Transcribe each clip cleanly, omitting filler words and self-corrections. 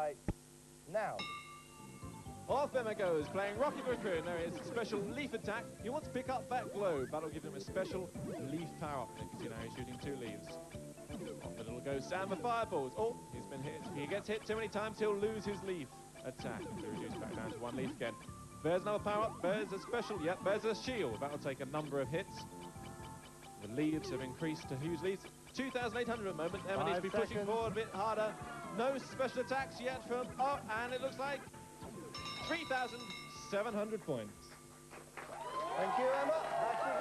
right now. Off Emma goes, playing Rocky Raccoon. There is special leaf attack. He wants to pick up that globe. That'll give him a special leaf power. You can see now he's shooting 2 leaves. Off the little goes Sam for fireballs. Oh, he's been hit. If he gets hit too many times, he'll lose his leaf attack. So reduce back down to 1 leaf again. There's another power up. There's a special. Yep, there's a shield. That'll take a number of hits. The leaves have increased to huge leads. 2,800 at the moment. Emma needs to be pushing forward a bit harder. No special attacks yet from... Oh, and it looks like 3,700 points. Thank you, Emma. Back you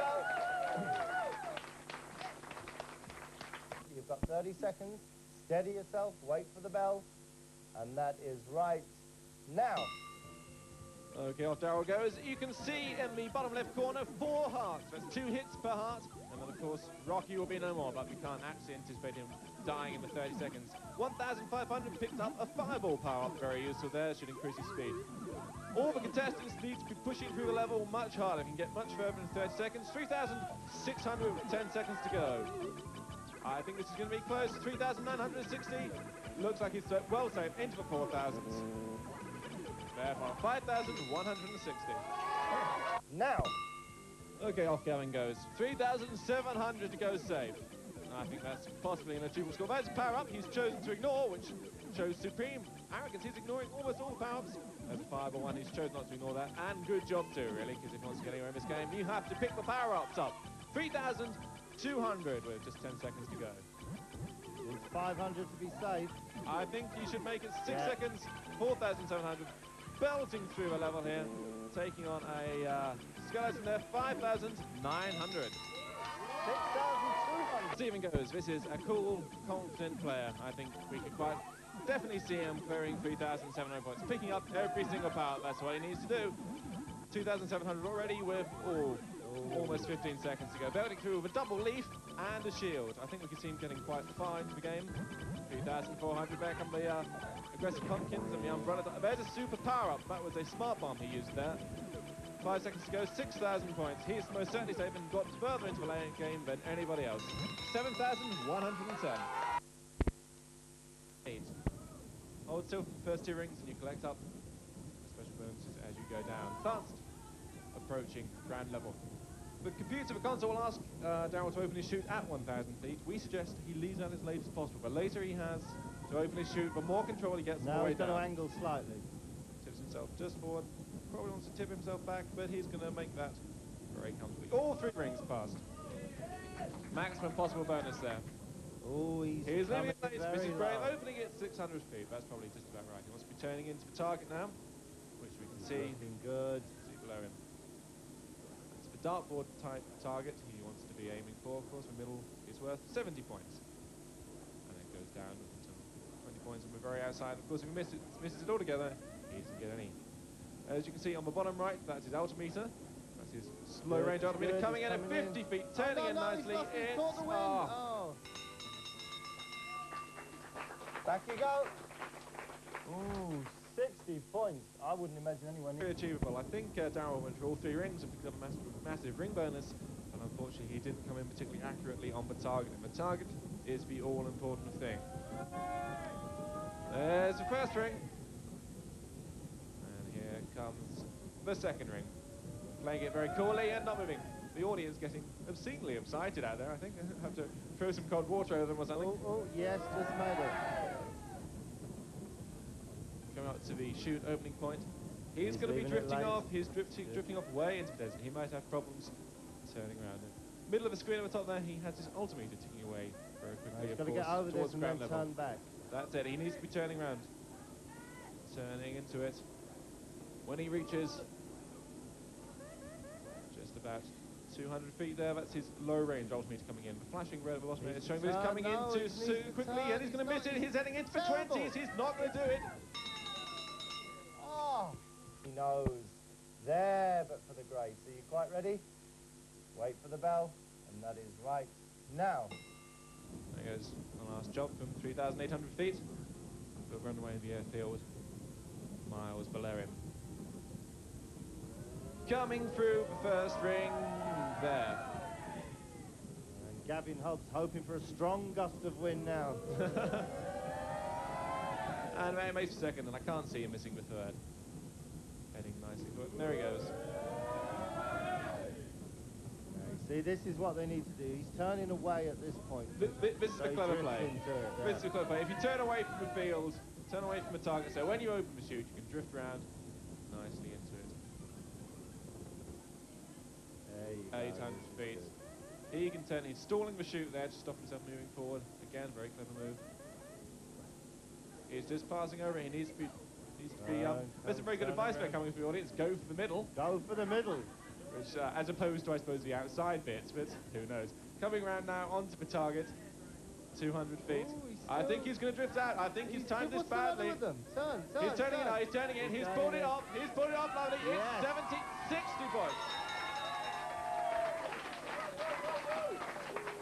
go. You've got 30 seconds. Steady yourself. Wait for the bell. And that is right now. Okay, off Daryl goes. You can see in the bottom left corner 4 hearts. That's 2 hits per heart. And then, of course, Rocky will be no more, but we can't actually anticipate him dying in the 30 seconds. 1,500 picked up a fireball power-up. Very useful there. Should increase his speed. All the contestants need to be pushing through the level much harder. Can get much further in 30 seconds. 3,600 with 10 seconds to go. I think this is going to be close. 3,960. Looks like it's well safe into the 4,000s. Therefore, 5,160. Now. Okay, off Gavin goes. 3,700 to go safe. I think that's possibly an achievable score. That's a power-up he's chosen to ignore, which shows supreme arrogance. He's ignoring almost all power-ups. There's a fireball one. He's chosen not to ignore that. And good job too, really, because if he wants to get anywhere in this game, you have to pick the power-ups up. 3,200 with just 10 seconds to go. It's 500 to be safe. I think you should make it 6 seconds. 4,700. Belting through the level here. Taking on a skeleton there. 5,900. 6,200. Stephen goes. This is a cool, confident player. I think we could quite definitely see him clearing 3,700 points. Picking up every single power. That's what he needs to do. 2,700 already with almost 15 seconds to go. Belting through with a double leaf and a shield. I think we could see him getting quite far into the game. 3,400 back on the aggressive pumpkins and the umbrella. There's a super power-up. That was a smart bomb he used there. 5 seconds to go, 6,000 points. He's most certainly safe and got further into the lane game than anybody else. 7,110. 8. Hold still for the first 2 rings and you collect up special bonuses as you go down. Fast approaching ground level. The computer, the console will ask Daryl to open his chute at 1,000 feet. We suggest he leaves out as late as possible. The later he has to open his chute, the more control he gets. Now he's going to angle slightly. Tips himself just forward. Probably wants to tip himself back, but he's going to make that very comfortably. All 3 rings passed. Maximum possible bonus there. Oh, he's leaving it late. Mrs. Brave opening it 600 feet. That's probably just about right. He wants to be turning into the target now, which we can see. Looking good. See below him. It's the dartboard type target he wants to be aiming for. Of course, the middle is worth 70 points. And then goes down until 20 points, and we're very outside. Of course, if he misses it all together, he doesn't get any. As you can see on the bottom right, that's his altimeter. That's his slow range altimeter coming in at 50 feet, turning in nicely. Back you go. Ooh, 60 points. I wouldn't imagine anyone. Very achievable. I think Daryl went through all 3 rings and picked up a massive ring bonus, but unfortunately he didn't come in particularly accurately on the target. And the target is the all-important thing. There's the first ring. Here comes the second ring. Playing it very coolly and not moving. The audience getting obscenely excited out there. I think I have to throw some cold water over them or something. Oh, yes, just made it. Coming up to the chute opening point. He's going to be drifting off. He's drifting off way into the desert. He might have problems turning around. Middle of the screen at the top there, he has his altimeter ticking away very quickly. He's got to get over this and then turn back. That's it. He needs to be turning around. Turning into it. When he reaches just about 200 feet there, that's his low range altimeter coming in. The flashing red of the bottom is showing that he's coming in too quickly and he's going to miss it. He's heading into the 20s. He's not going to do it. Oh, he knows. There, but for the grade. So you're quite ready? Wait for the bell, and that is right now. There goes the last job from 3,800 feet. We'll run away in the airfield miles below him. Coming through the first ring there. And Gavin Hobbs hoping for a strong gust of wind now. And makes for second, and I can't see him missing the third. Heading nicely forward. There he goes. See, this is what they need to do. He's turning away at this point. This is the clever play. Yeah. This is the clever play. If you turn away from the field, turn away from the target, so when you open the chute, you can drift around nicely into it. 800 feet. He can turn. He's stalling the chute there to stop himself moving forward. Again, very clever move. He's just passing over. He needs to be. There's a very good advice there coming from the audience. Go for the middle. Go for the middle. Which, as opposed to, I suppose, the outside bits, but who knows. Coming around now onto the target, 200 feet. I think he's going to drift out. I think he's timed this badly. Turn, he's turning it now, he's turning it. He's pulled it off. He's pulled it off, lovely. Yes. It's 60 points.